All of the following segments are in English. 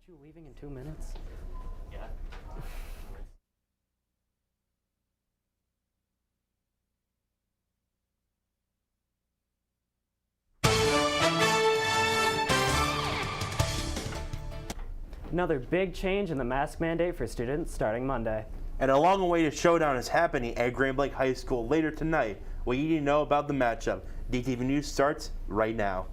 Aren't you leaving in 2 minutes? Yeah. Another big change in the mask mandate for students starting Monday. And a long-awaited showdown is happening at Grand Blanc High School later tonight. What you need to know about the matchup. DTV News starts right now.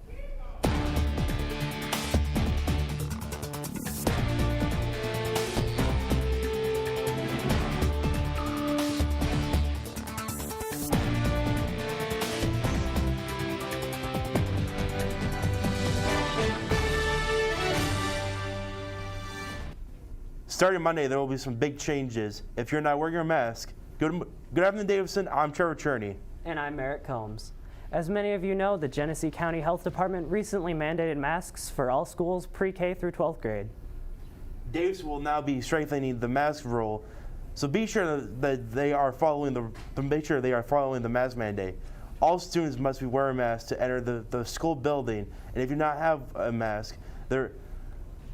Starting Monday, there will be some big changes. If you're not wearing your mask, good afternoon, Davidson. I'm Trevor Cherney. And I'm Merritt Combs. As many of you know, the Genesee County Health Department recently mandated masks for all schools pre-K through 12th grade. Davis will now be strengthening the mask rule, so be sure that they are following the mask mandate. All students must be wearing masks to enter the school building, and if you do not have a mask, there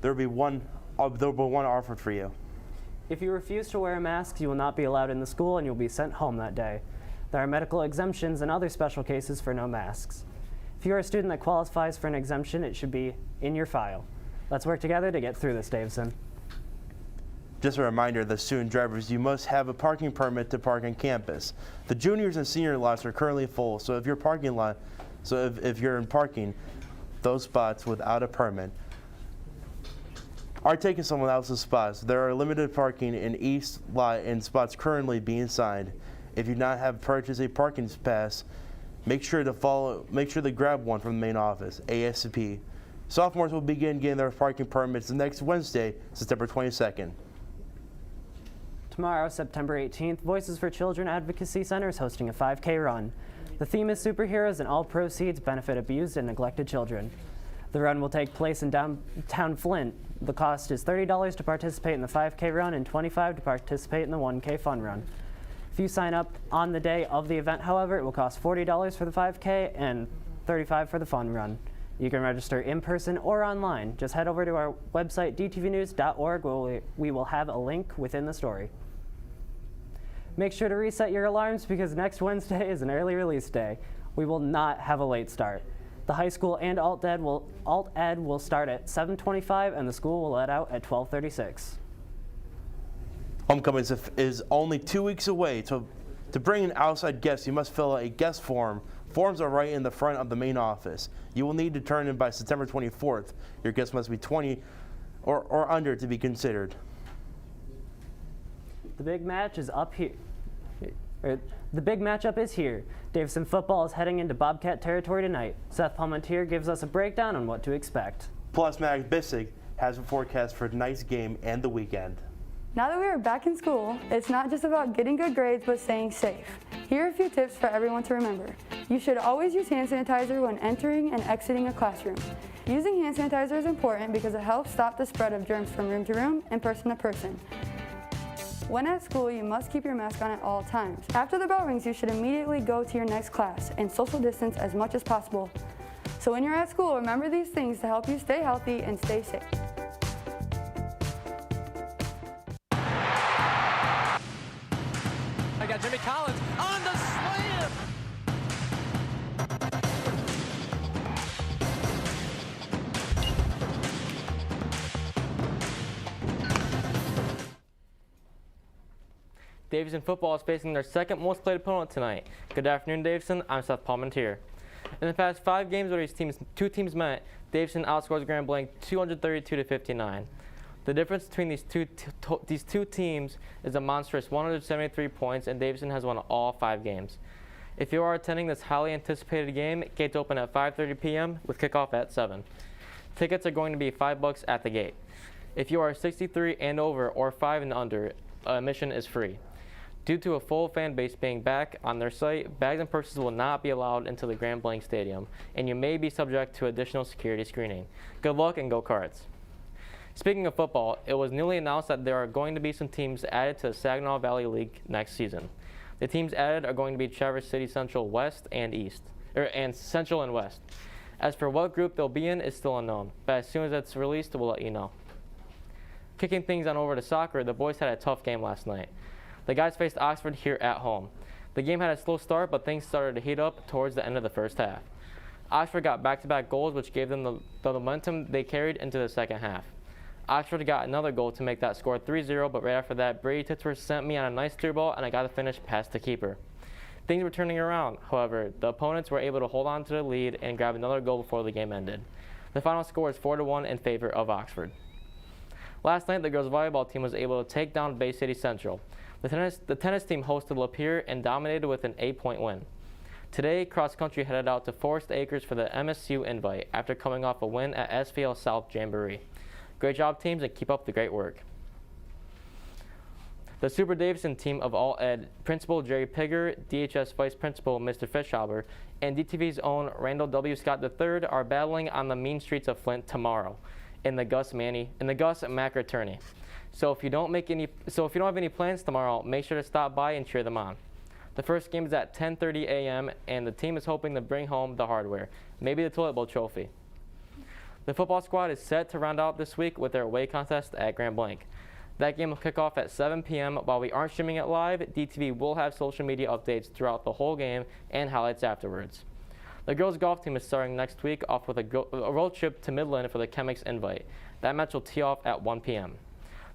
will be one offered for you. If you refuse to wear a mask, you will not be allowed in the school and you'll be sent home that day. There are medical exemptions and other special cases for no masks. If you are a student that qualifies for an exemption, it should be in your file. Let's work together to get through this, Davison. Just a reminder, the student drivers, you must have a parking permit to park on campus. The juniors and senior lots are currently full, so if you're if you're in parking those spots without a permit, are taking someone else's spots. There are limited parking in east lot and spots currently being signed. If you do not have purchased a parking pass, make sure to grab one from the main office, ASAP. Sophomores will begin getting their parking permits next Wednesday, September 22nd. Tomorrow, September 18th, Voices for Children Advocacy Center is hosting a 5K run. The theme is superheroes and all proceeds benefit abused and neglected children. The run will take place in downtown Flint. The cost is $30 to participate in the 5K run and $25 to participate in the 1K fun run. If you sign up on the day of the event, however, it will cost $40 for the 5K and $35 for the fun run. You can register in person or online. Just head over to our website, dtvnews.org, where we will have a link within the story. Make sure to reset your alarms because next Wednesday is an early release day. We will not have a late start. The high school and alt-ed will start at 7:25 and the school will let out at 12:36. Homecoming is only 2 weeks away. To bring in outside guests, you must fill out a guest form. Forms are right in the front of the main office. You will need to turn in by September 24th. Your guests must be 20 or under to be considered. The big match is up here. The big matchup is here. Davison football is heading into Bobcat territory tonight. Seth Palmentier gives us a breakdown on what to expect. Plus, Max Bissig has a forecast for tonight's game and the weekend. Now that we are back in school, it's not just about getting good grades, but staying safe. Here are a few tips for everyone to remember. You should always use hand sanitizer when entering and exiting a classroom. Using hand sanitizer is important because it helps stop the spread of germs from room to room and person to person. When at school, you must keep your mask on at all times. After the bell rings, you should immediately go to your next class and social distance as much as possible. So when you're at school, remember these things to help you stay healthy and stay safe. I got Jimmy Collins on the slam. Davison football is facing their second most played opponent tonight. Good afternoon, Davison. I'm Seth Palmentier. In the past 5 games where two teams met, Davison outscores Grand Blanc 232 to 59. The difference between these two teams is a monstrous 173 points, and Davison has won all 5 games. If you are attending this highly anticipated game, gates open at 5:30 p.m. with kickoff at 7. Tickets are going to be $5 at the gate. If you are 63 and over or 5 and under, admission is free. Due to a full fan base being back on their site, bags and purses will not be allowed into the Grand Blanc Stadium, and you may be subject to additional security screening. Good luck and go Cards. Speaking of football, it was newly announced that there are going to be some teams added to the Saginaw Valley League next season. The teams added are going to be Traverse City Central West and Central and West. As for what group they'll be in is still unknown, but as soon as it's released, we'll let you know. Kicking things on over to soccer, the boys had a tough game last night. The guys faced Oxford here at home. The game had a slow start, but things started to heat up towards the end of the first half. Oxford got back-to-back goals, which gave them the momentum they carried into the second half. Oxford got another goal to make that score 3-0, but right after that, Brady Titsworth sent me on a nice through ball, and I got to finish past the keeper. Things were turning around, however. The opponents were able to hold on to the lead and grab another goal before the game ended. The final score is 4-1 in favor of Oxford. Last night, the girls' volleyball team was able to take down Bay City Central. The tennis team hosted Lapeer and dominated with an 8-point win. Today, cross-country headed out to Forest Acres for the MSU Invite after coming off a win at SVL South Jamboree. Great job, teams, and keep up the great work. The Super Davidson team of All Ed, Principal Jerry Pigger, DHS Vice Principal Mr. Fischhauber, and DTV's own Randall W. Scott III are battling on the mean streets of Flint tomorrow in the Gus Macker tourney. So if you don't have any plans tomorrow, make sure to stop by and cheer them on. The first game is at 10:30 a.m. and the team is hoping to bring home the hardware, maybe the toilet bowl trophy. The football squad is set to round out this week with their away contest at Grand Blanc. That game will kick off at 7 p.m. While we aren't streaming it live, DTV will have social media updates throughout the whole game and highlights afterwards. The girls' golf team is starting next week off with a road trip to Midland for the Chemics Invite. That match will tee off at 1 p.m.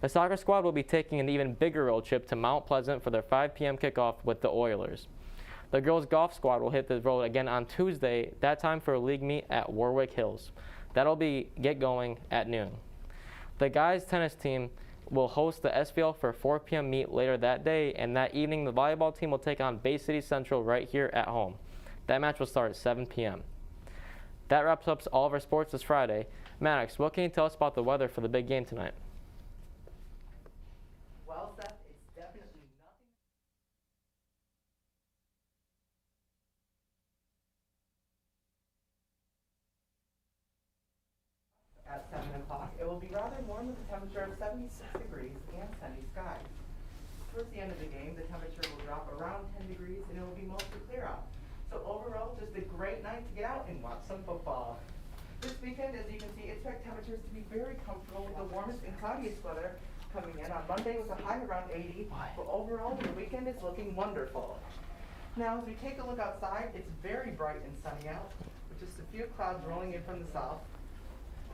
The soccer squad will be taking an even bigger road trip to Mount Pleasant for their 5 p.m. kickoff with the Oilers. The girls' golf squad will hit the road again on Tuesday, that time for a league meet at Warwick Hills. That'll get going at noon. The guys' tennis team will host the SVL for a 4 p.m. meet later that day, and that evening the volleyball team will take on Bay City Central right here at home. That match will start at 7 p.m. That wraps up all of our sports this Friday. Maddox, what can you tell us about the weather for the big game tonight? Well, Seth, it's definitely nothing. At 7 o'clock, it will be rather warm with a temperature of 76 degrees and sunny skies. Towards the end of the game, the temperature will drop around 10 degrees and it will be mostly clear out. So overall, just a great night to get out and watch some football. This weekend, as you can see, expect temperatures to be very comfortable with the warmest and cloudiest weather coming in on Monday with a high around 80, but overall the weekend is looking wonderful. Now as we take a look outside, it's very bright and sunny out, with just a few clouds rolling in from the south.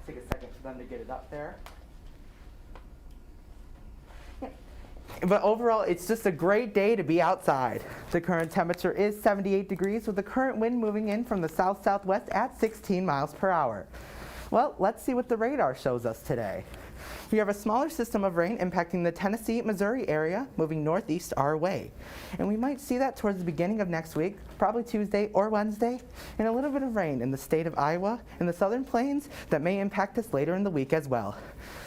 Take a second for them to get it up there. But overall, it's just a great day to be outside. The current temperature is 78 degrees with the current wind moving in from the south-southwest at 16 miles per hour. Well, let's see what the radar shows us today. We have a smaller system of rain impacting the Tennessee, Missouri area, moving northeast our way. And we might see that towards the beginning of next week, probably Tuesday or Wednesday, and a little bit of rain in the state of Iowa and the southern plains that may impact us later in the week as well.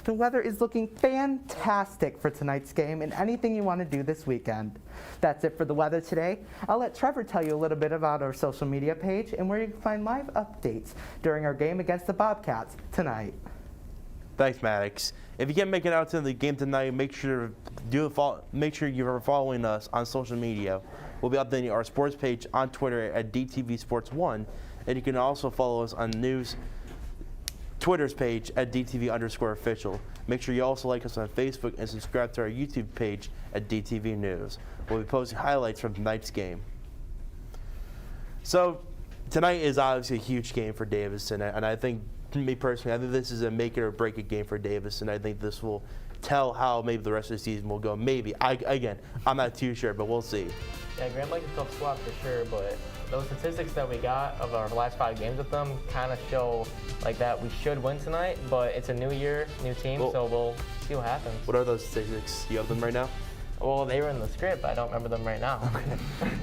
The weather is looking fantastic for tonight's game and anything you want to do this weekend. That's it for the weather today. I'll let Trevor tell you a little bit about our social media page and where you can find live updates during our game against the Bobcats tonight. Thanks, Maddox. If you can't make it out to the game tonight, make sure you are following us on social media. We'll be updating our sports page on Twitter at DTV Sports 1, and you can also follow us on Twitter's page at DTV_official. Make sure you also like us on Facebook and subscribe to our YouTube page at DTV News. We'll be posting highlights from tonight's game. So tonight is obviously a huge game for Davidson, and I think, me personally, I think this is a make it or break it game for Davidson. I think this will tell how maybe the rest of the season will go. Maybe. I'm not too sure, but we'll see. Yeah, Grand Blanc is a tough squad for sure, but those statistics that we got of our last 5 games with them kind of show like that we should win tonight, but it's a new year, new team, so we'll see what happens. What are those statistics? You have them right now? Well, they were in the script. I don't remember them right now.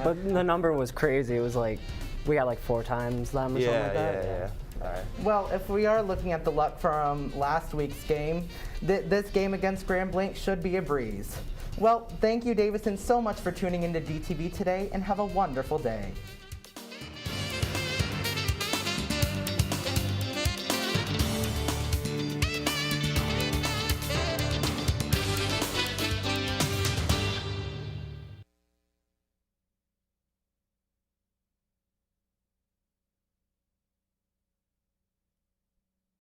But the number was crazy. It was like, we got like 4 times them or something like that. Yeah. All right. Well, if we are looking at the luck from last week's game, this game against Grand Blanc should be a breeze. Well, thank you, Davidson, so much for tuning into DTV today, and have a wonderful day.